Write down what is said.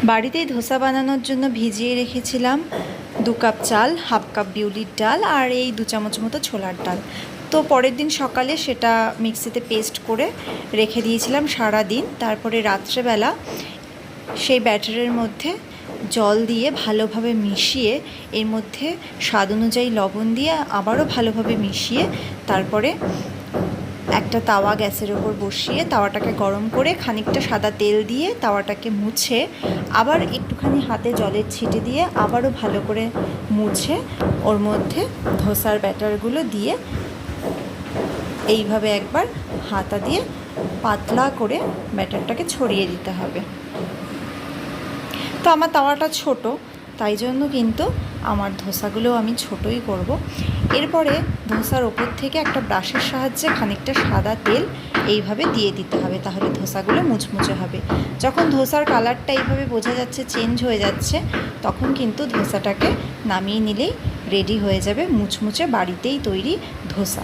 বাড়িতেই ধোসা বানানোর জন্য ভিজিয়ে রেখেছিলাম 2 কাপ চাল, হাফ কাপ বিউলির ডাল আর এই 2 চামচ মতো ছোলার ডাল। তো পরের দিন সকালে সেটা মিক্সিতে পেস্ট করে রেখে দিয়েছিলাম সারা দিন। তারপরে রাত্রেবেলা সেই ব্যাটারের মধ্যে জল দিয়ে ভালোভাবে মিশিয়ে, এর মধ্যে স্বাদ অনুযায়ী লবণ দিয়ে আবারও ভালোভাবে মিশিয়ে, তারপরে একটা তাওয়া গ্যাসের ওপর বসিয়ে তাওয়াটাকে গরম করে খানিকটা সাদা তেল দিয়ে তাওয়াটাকে মুছে, আবার একটুখানি হাতে জলের ছিটে দিয়ে আবারও ভালো করে মুছে ওর মধ্যে ধোসার ব্যাটারগুলো দিয়ে এইভাবে একবার হাতা দিয়ে পাতলা করে ব্যাটারটাকে ছড়িয়ে দিতে হবে। তো আমার তাওয়াটা ছোট, তাই জন্য কিন্তু আমার ধোসাগুলো আমি ছোটই করব। এরপরে ধোসার ওপর থেকে একটা ব্রাশের সাহায্যে খানিকটা সাদা তেল এইভাবে দিয়ে দিতে হবে, তাহলে ধোসাগুলো মুচমুচে হবে। যখন ধোসার কালারটা এইভাবে বোঝা যাচ্ছে চেঞ্জ হয়ে যাচ্ছে, তখন কিন্তু ধোসাটাকে নামিয়ে নিলেই রেডি হয়ে যাবে মুচমুচে বাড়িতেই তৈরি ধোসা।